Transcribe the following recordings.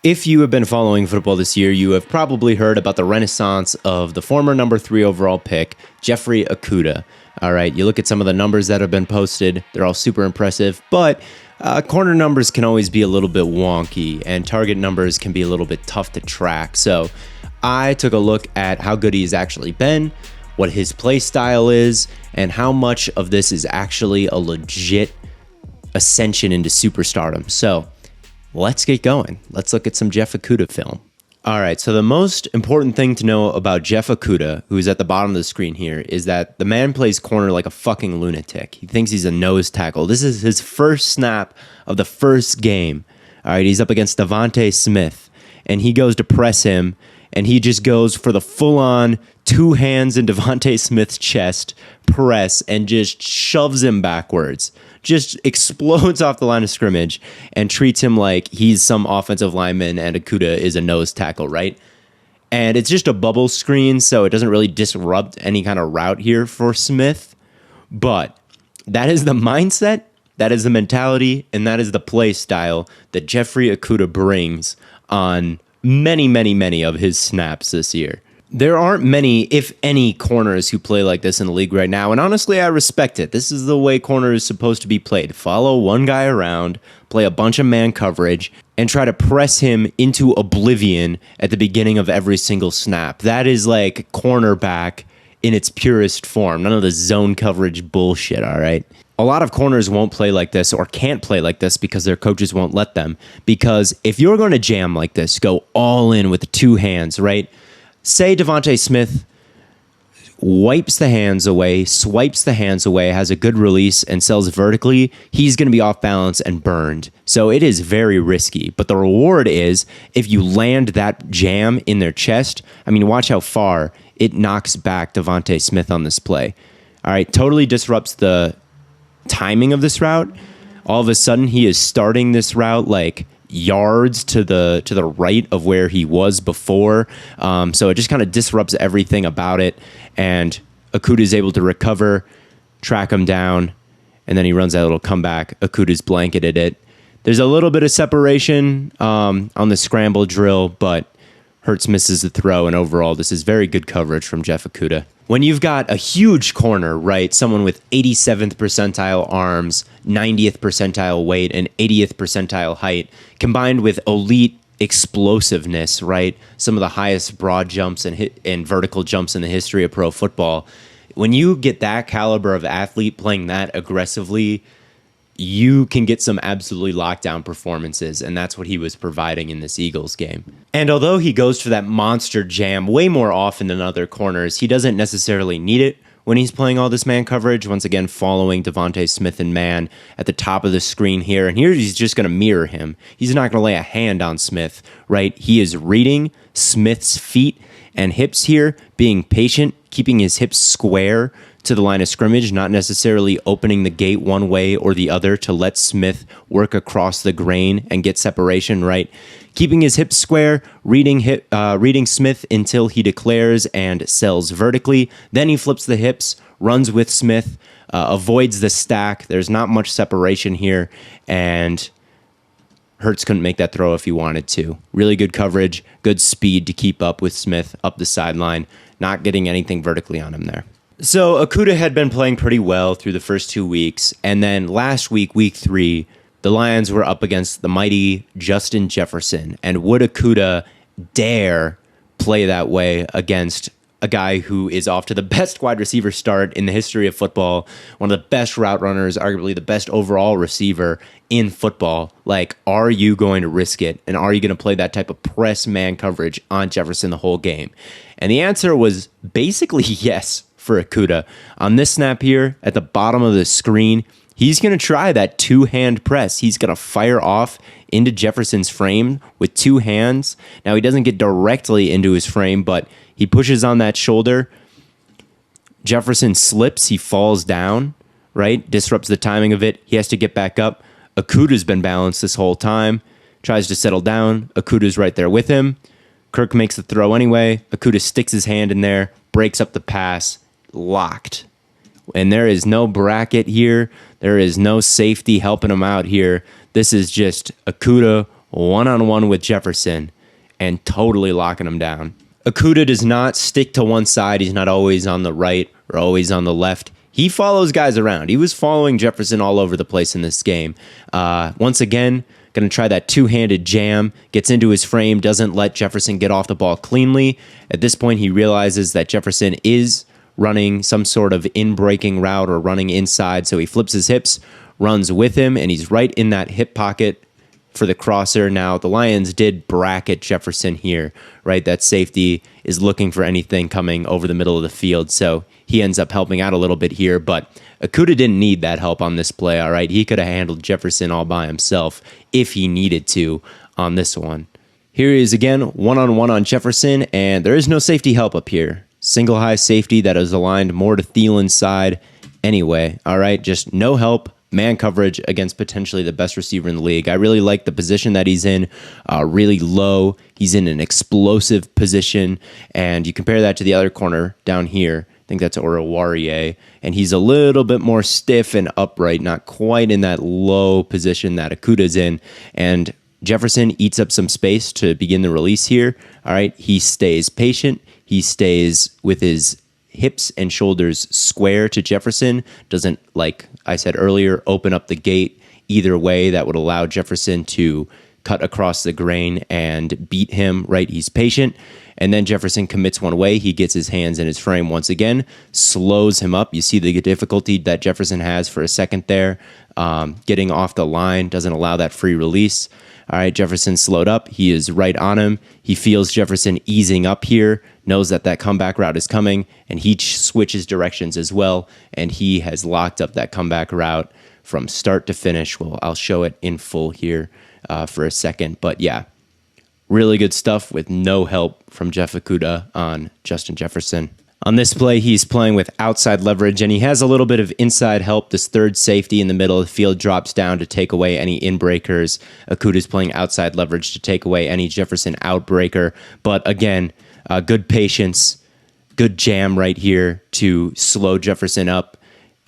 If you have been following football this year, you have probably heard about the renaissance of the former number 3 overall pick, Jeffrey Okudah. All right, you look at some of the numbers that have been posted, they're all super impressive, but corner numbers can always be a little bit wonky, and target numbers can be a little bit tough to track. So I took a look at how good he's actually been, what his play style is, and how much of this is actually a legit ascension into superstardom. So let's get going. Let's look at some Jeff Okudah film. All right, so the most important thing to know about Jeff Okudah, who's at the bottom of the screen here, is that the man plays corner like a fucking lunatic. He thinks he's a nose tackle. This is his first snap of the first game. All right, he's up against Devontae Smith, and he goes to press him, and he just goes for the full-on 2 hands in Devontae Smith's chest press and just shoves him backwards. Just explodes off the line of scrimmage and treats him like he's some offensive lineman and Acuda is a nose tackle, right? And it's just a bubble screen, so it doesn't really disrupt any kind of route here for Smith. But that is the mindset, that is the mentality, and that is the play style that Jeffrey Okudah brings on many of his snaps this year. There aren't many, if any, corners who play like this in the league right now, and honestly, I respect it. This is the way corner is supposed to be played. Follow one guy around, play a bunch of man coverage, and try to press him into oblivion at the beginning of every single snap. That is like cornerback in its purest form. None of the zone coverage bullshit, all right? A lot of corners won't play like this or can't play like this because their coaches won't let them. Because if you're going to jam like this, go all in with the 2 hands, right? Say Devontae Smith wipes the hands away, swipes the hands away, has a good release, and sells vertically, he's going to be off balance and burned. So it is very risky. But the reward is if you land that jam in their chest, I mean, watch how far it knocks back Devontae Smith on this play. All right, totally disrupts the timing of this route. All of a sudden, he is starting this route like yards to the right of where he was before. So it just kind of disrupts everything about it. And Acuda is able to recover, track him down, and then he runs that little comeback. Akuda's blanketed it. There's a little bit of separation on the scramble drill, but Hurts misses the throw, and overall, this is very good coverage from Jeff Okudah. When you've got a huge corner, right, someone with 87th percentile arms, 90th percentile weight, and 80th percentile height, combined with elite explosiveness, right, some of the highest broad jumps and vertical jumps in the history of pro football, when you get that caliber of athlete playing that aggressively, you can get some absolutely lockdown performances, and that's what he was providing in this Eagles game. And although he goes for that monster jam way more often than other corners, he doesn't necessarily need it when he's playing all this man coverage. Once again, following Devontae Smith and man at the top of the screen here, and here he's just going to mirror him. He's not going to lay a hand on Smith, right? He is reading Smith's feet and hips here, being patient, keeping his hips square to the line of scrimmage, not necessarily opening the gate one way or the other to let Smith work across the grain and get separation, right? Keeping his hips square, reading Smith until he declares and sells vertically. Then he flips the hips, runs with Smith, avoids the stack. There's not much separation here, and Hurts couldn't make that throw if he wanted to. Really good coverage, good speed to keep up with Smith up the sideline, not getting anything vertically on him there. So Acuda had been playing pretty well through the first 2 weeks, and then last week, week 3, the Lions were up against the mighty Justin Jefferson, and would Acuda dare play that way against a guy who is off to the best wide receiver start in the history of football, one of the best route runners, arguably the best overall receiver in football? Like, are you going to risk it? And are you going to play that type of press man coverage on Jefferson the whole game? And the answer was basically yes for Acuda. On this snap here at the bottom of the screen, he's going to try that 2-hand press. He's going to fire off into Jefferson's frame with 2 hands. Now, he doesn't get directly into his frame, but he pushes on that shoulder. Jefferson slips. He falls down, right? Disrupts the timing of it. He has to get back up. Acuda's been balanced this whole time. Tries to settle down. Acuda's right there with him. Kirk makes the throw anyway. Acuda sticks his hand in there, breaks up the pass, locked. And there is no bracket here. There is no safety helping him out here. This is just Acuda one-on-one with Jefferson and totally locking him down. Acuda does not stick to one side. He's not always on the right or always on the left. He follows guys around. He was following Jefferson all over the place in this game. Once again, going to try that two-handed jam, gets into his frame, doesn't let Jefferson get off the ball cleanly. At this point, he realizes that Jefferson is running some sort of in-breaking route or running inside, so he flips his hips, runs with him, and he's right in that hip pocket for the crosser. Now, the Lions did bracket Jefferson here, right? That safety is looking for anything coming over the middle of the field, so he ends up helping out a little bit here, but Acuda didn't need that help on this play, all right? He could have handled Jefferson all by himself if he needed to on this one. Here he is again, one-on-one on Jefferson, and there is no safety help up here. Single high safety that is aligned more to Thielen's side anyway, all right? Just no help. Man coverage against potentially the best receiver in the league. I really like the position that he's in, really low. He's in an explosive position, and you compare that to the other corner down here. I think that's Oruwariye, and he's a little bit more stiff and upright, not quite in that low position that Acuda's in, and Jefferson eats up some space to begin the release here. All right, he stays patient. He stays with his hips and shoulders square to Jefferson, doesn't, like I said earlier, open up the gate either way that would allow Jefferson to cut across the grain and beat him, right? He's patient, and then Jefferson commits one way. He gets his hands in his frame once again, slows him up. You see the difficulty that Jefferson has for a second there, getting off the line, doesn't allow that free release. All right, Jefferson slowed up. He is right on him. He feels Jefferson easing up here, knows that that comeback route is coming, and he switches directions as well, and he has locked up that comeback route from start to finish. Well, I'll show it in full here for a second, but yeah, really good stuff with no help from Jeff Okudah on Justin Jefferson. On this play, he's playing with outside leverage, and he has a little bit of inside help. This third safety in the middle of the field drops down to take away any in-breakers. Akudah's playing outside leverage to take away any Jefferson outbreaker. But again, good patience, good jam right here to slow Jefferson up.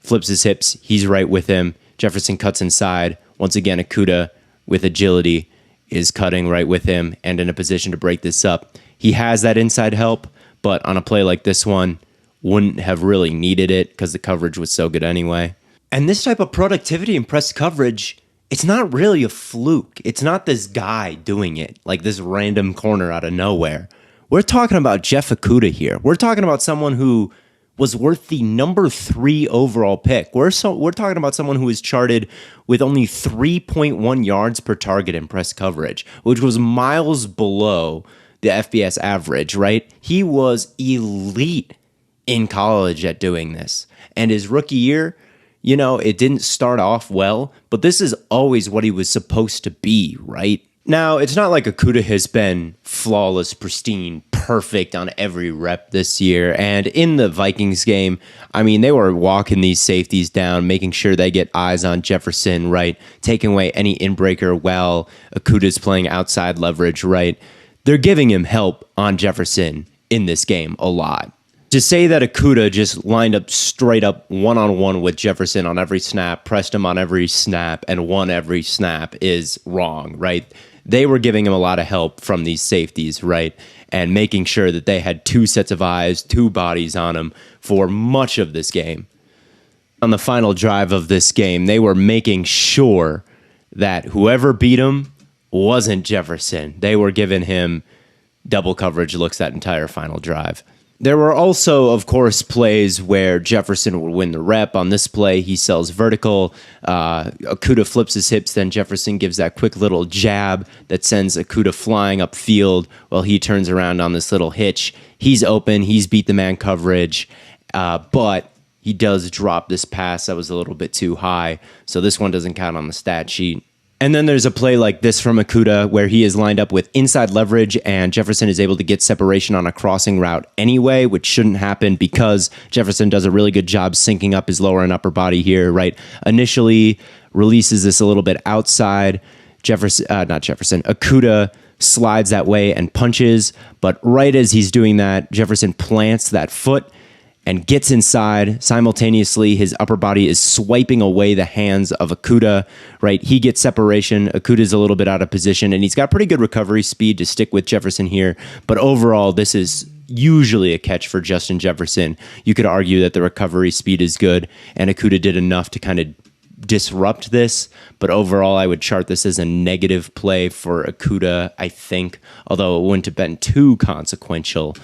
Flips his hips. He's right with him. Jefferson cuts inside. Once again, Akuda with agility is cutting right with him and in a position to break this up. He has that inside help, but on a play like this one, wouldn't have really needed it because the coverage was so good anyway. And this type of productivity and press coverage, it's not really a fluke. It's not this guy doing it, like this random corner out of nowhere. We're talking about Jeff Okudah here. We're talking about someone who was worth the number 3 overall pick. We're talking about someone who is charted with only 3.1 yards per target in press coverage, which was miles below the FBS average, right? He was elite in college at doing this. And his rookie year, you know, it didn't start off well, but this is always what he was supposed to be, right? Now, it's not like Akuda has been flawless, pristine, perfect on every rep this year. And in the Vikings game, I mean, they were walking these safeties down, making sure they get eyes on Jefferson, right? Taking away any inbreaker while Akuda's playing outside leverage, right? They're giving him help on Jefferson in this game a lot. To say that Akuda just lined up straight up one-on-one with Jefferson on every snap, pressed him on every snap, and won every snap is wrong, right? They were giving him a lot of help from these safeties, right? And making sure that they had 2 sets of eyes, 2 bodies on him for much of this game. On the final drive of this game, they were making sure that whoever beat him wasn't Jefferson. They were giving him double coverage looks that entire final drive. There were also, of course, plays where Jefferson would win the rep. On this play, he sells vertical. Akuda flips his hips, then Jefferson gives that quick little jab that sends Akuda flying upfield while he turns around on this little hitch. He's open. He's beat the man coverage, but he does drop this pass that was a little bit too high, so this one doesn't count on the stat sheet. And then there's a play like this from Akuda where he is lined up with inside leverage and Jefferson is able to get separation on a crossing route anyway, which shouldn't happen because Jefferson does a really good job syncing up his lower and upper body here, right? Initially releases this a little bit outside. Akuda slides that way and punches, but right as he's doing that, Jefferson plants that foot and gets inside. Simultaneously, his upper body is swiping away the hands of Akuda, right? He gets separation. Akuda's a little bit out of position, and he's got pretty good recovery speed to stick with Jefferson here. But overall, this is usually a catch for Justin Jefferson. You could argue that the recovery speed is good, and Akuda did enough to kind of disrupt this, but overall I would chart this as a negative play for Akuda, I think, although it wouldn't have been too consequential.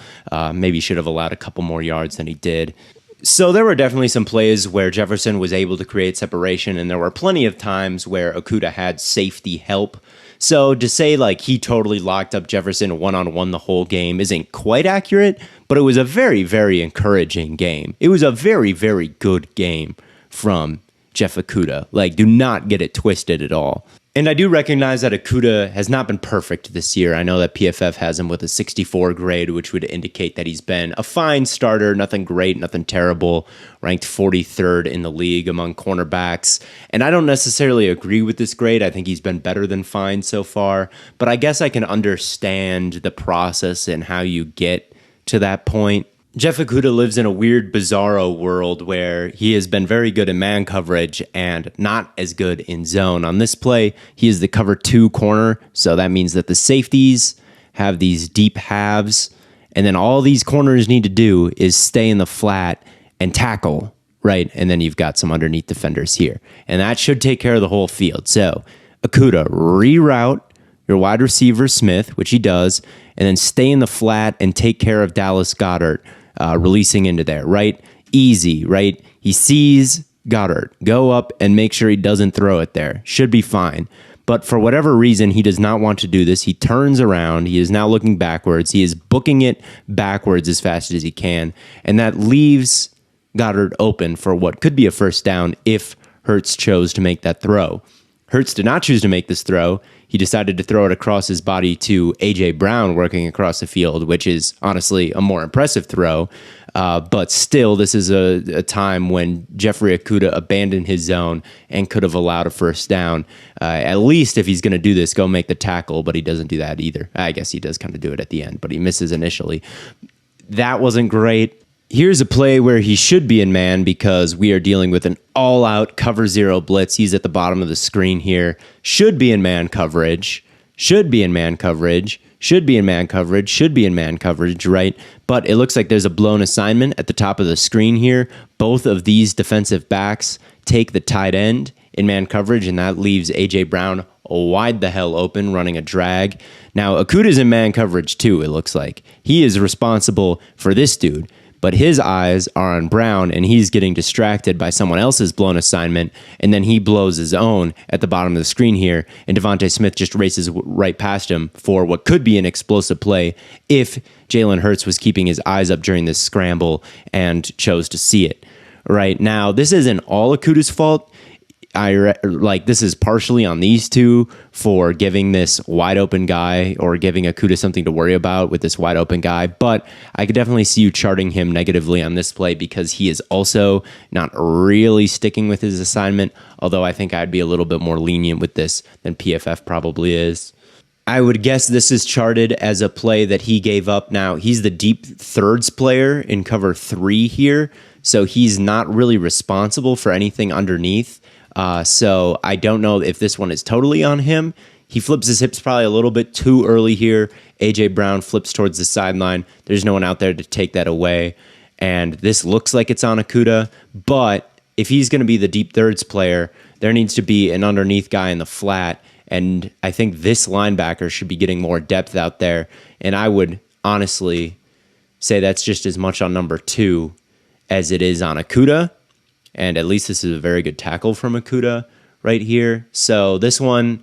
Maybe should have allowed a couple more yards than he did. So there were definitely some plays where Jefferson was able to create separation, and there were plenty of times where Akuda had safety help. So to say like he totally locked up Jefferson one-on-one the whole game isn't quite accurate, but it was a very, very encouraging game. It was a very, very good game from Jeff Acuda. Like, do not get it twisted at all. And I do recognize that Acuda has not been perfect this year. I know that PFF has him with a 64 grade, which would indicate that he's been a fine starter, nothing great, nothing terrible, ranked 43rd in the league among cornerbacks. And I don't necessarily agree with this grade. I think he's been better than fine so far, but I guess I can understand the process and how you get to that point. Jeff Acuda lives in a weird, bizarro world where he has been very good in man coverage and not as good in zone. On this play, he is the cover 2 corner, so that means that the safeties have these deep halves, and then all these corners need to do is stay in the flat and tackle, right? And then you've got some underneath defenders here, and that should take care of the whole field. So Acuda, reroute your wide receiver Smith, which he does, and then stay in the flat and take care of Dallas Goedert, releasing into there, right? Easy, right? He sees Goedert. Go up and make sure he doesn't throw it there. Should be fine. But for whatever reason, he does not want to do this. He turns around. He is now looking backwards. He is booking it backwards as fast as he can. And that leaves Goedert open for what could be a first down if Hurts chose to make that throw. Hurts did not choose to make this throw. He decided to throw it across his body to A.J. Brown working across the field, which is honestly a more impressive throw. But still, this is a time when Jeffrey Acuda abandoned his zone and could have allowed a first down. At least if he's going to do this, go make the tackle, but he doesn't do that either. I guess he does kind of do it at the end, but he misses initially. That wasn't great. Here's a play where he should be in man because we are dealing with an all-out cover 0 blitz. He's at the bottom of the screen here. Should be in man coverage. Should be in man coverage. Should be in man coverage. Should be in man coverage, right? But it looks like there's a blown assignment at the top of the screen here. Both of these defensive backs take the tight end in man coverage, and that leaves A.J. Brown wide the hell open, running a drag. Now, Acuda's in man coverage too, it looks like. He is responsible for this dude. But his eyes are on Brown, and he's getting distracted by someone else's blown assignment, and then he blows his own at the bottom of the screen here, and Devontae Smith just races right past him for what could be an explosive play if Jalen Hurts was keeping his eyes up during this scramble and chose to see it. Right now, this isn't all Akuda's fault. This is partially on these two for giving this wide open guy or giving Acuda something to worry about with this wide open guy. But I could definitely see you charting him negatively on this play because he is also not really sticking with his assignment. Although I think I'd be a little bit more lenient with this than PFF probably is. I would guess this is charted as a play that he gave up. Now, he's the deep thirds player in cover 3 here. So he's not really responsible for anything underneath. So I don't know if this one is totally on him. He flips his hips probably a little bit too early here. A.J. Brown flips towards the sideline. There's no one out there to take that away. And this looks like it's on Acuda. But if he's going to be the deep thirds player, there needs to be an underneath guy in the flat. And I think this linebacker should be getting more depth out there. And I would honestly say that's just as much on number 2 as it is on Acuda. And at least this is a very good tackle from Akuda right here. So this one,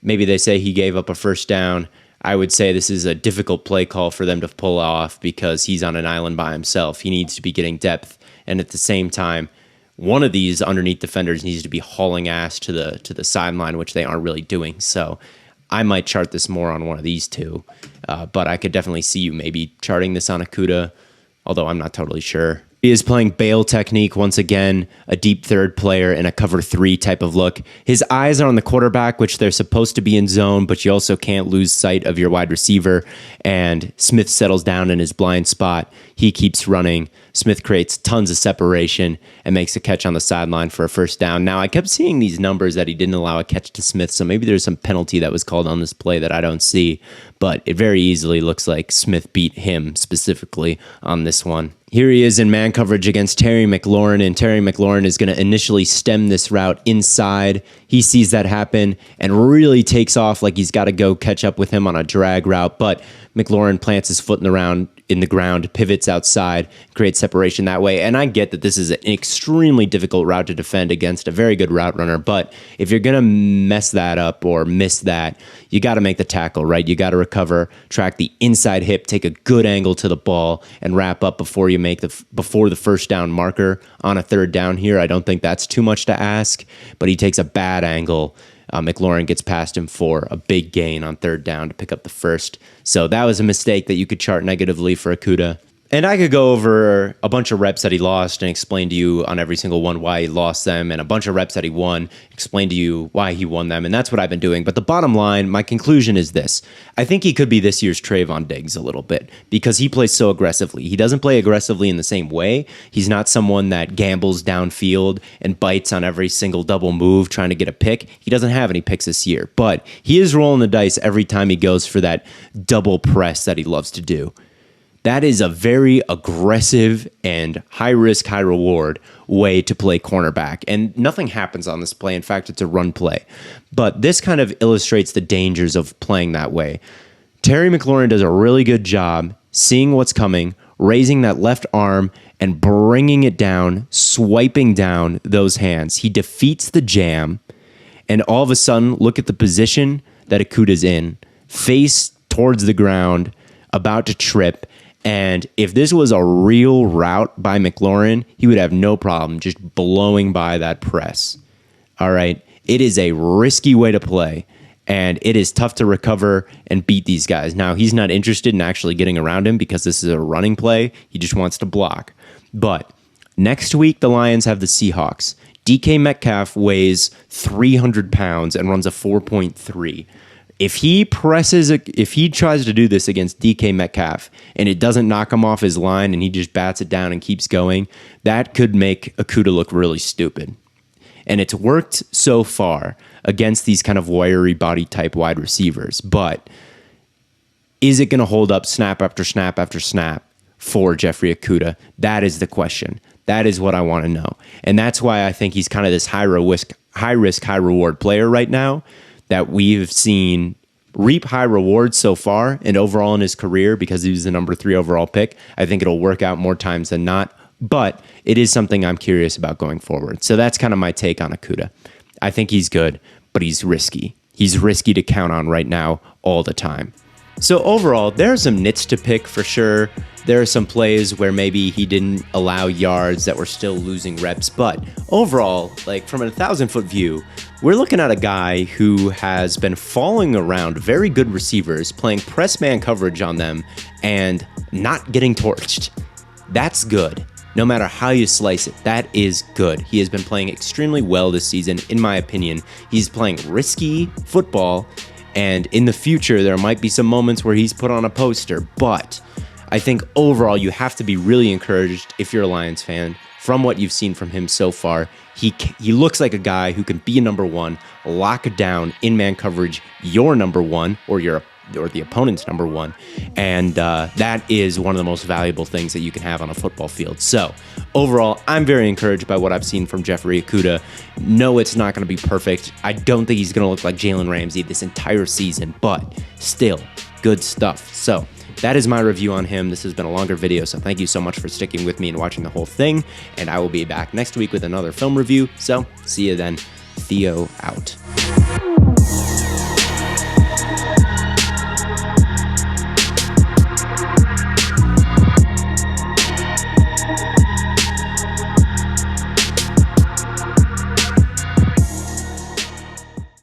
maybe they say he gave up a first down. I would say this is a difficult play call for them to pull off because he's on an island by himself. He needs to be getting depth. And at the same time, one of these underneath defenders needs to be hauling ass to the sideline, which they aren't really doing. So I might chart this more on one of these two. But I could definitely see you maybe charting this on Akuda, although I'm not totally sure. He is playing bail technique once again, a deep third player in a cover 3 type of look. His eyes are on the quarterback, which they're supposed to be in zone, but you also can't lose sight of your wide receiver. And Smith settles down in his blind spot. He keeps running. Smith creates tons of separation and makes a catch on the sideline for a first down. Now, I kept seeing these numbers that he didn't allow a catch to Smith, so maybe there's some penalty that was called on this play that I don't see, but it very easily looks like Smith beat him specifically on this one. Here he is in man coverage against Terry McLaurin, and Terry McLaurin is going to initially stem this route inside. He sees that happen and really takes off like he's got to go catch up with him on a drag route, but McLaurin plants his foot in the ground, pivots outside, creates separation that way. And I get that this is an extremely difficult route to defend against a very good route runner, but if you're going to mess that up or miss that, you got to make the tackle, right? You got to recover, track the inside hip, take a good angle to the ball, and wrap up before the first down marker on a third down here. I don't think that's too much to ask, but he takes a bad angle. McLaurin gets past him for a big gain on third down to pick up the first. So that was a mistake that you could chart negatively for Acuda. And I could go over a bunch of reps that he lost and explain to you on every single one why he lost them, and a bunch of reps that he won, explain to you why he won them, and that's what I've been doing. But the bottom line, my conclusion is this. I think he could be this year's Trayvon Diggs a little bit because he plays so aggressively. He doesn't play aggressively in the same way. He's not someone that gambles downfield and bites on every single double move trying to get a pick. He doesn't have any picks this year, but he is rolling the dice every time he goes for that double press that he loves to do. That is a very aggressive and high risk, high reward way to play cornerback. And nothing happens on this play. In fact, it's a run play. But this kind of illustrates the dangers of playing that way. Terry McLaurin does a really good job seeing what's coming, raising that left arm and bringing it down, swiping down those hands. He defeats the jam. And all of a sudden, look at the position that Acuda's in, face towards the ground, about to trip. And if this was a real route by McLaurin, he would have no problem just blowing by that press. All right. It is a risky way to play, and it is tough to recover and beat these guys. Now, he's not interested in actually getting around him because this is a running play. He just wants to block. But next week, the Lions have the Seahawks. DK Metcalf weighs 300 pounds and runs a 4.3. If he tries to do this against DK Metcalf and it doesn't knock him off his line and he just bats it down and keeps going, that could make Acuda look really stupid. And it's worked so far against these kind of wiry body type wide receivers. But is it going to hold up snap after snap after snap for Jeffrey Acuda? That is the question. That is what I want to know. And that's why I think he's kind of this high risk, high reward player right now that we've seen reap high rewards so far and overall in his career because he was the number 3 overall pick. I think it'll work out more times than not, but it is something I'm curious about going forward. So that's kind of my take on Acuda. I think he's good, but he's risky. He's risky to count on right now all the time. So overall, there are some nits to pick for sure. There are some plays where maybe he didn't allow yards that were still losing reps. But overall, like from a 1,000-foot view, we're looking at a guy who has been following around very good receivers, playing press man coverage on them, and not getting torched. That's good. No matter how you slice it, that is good. He has been playing extremely well this season, in my opinion. He's playing risky football, and in the future, there might be some moments where he's put on a poster, but I think overall you have to be really encouraged if you're a Lions fan from what you've seen from him so far. He looks like a guy who can be a number 1, lock it down in man coverage, your number 1 or the opponent's number 1, and that is one of the most valuable things that you can have on a football field. So overall, I'm very encouraged by what I've seen from Jeffrey Acuda. No, it's not going to be perfect. I don't think he's going to look like Jalen Ramsey this entire season, but still good stuff. So that is my review on him. This has been a longer video, so thank you so much for sticking with me and watching the whole thing, and I will be back next week with another film review. So see you then. Theo out.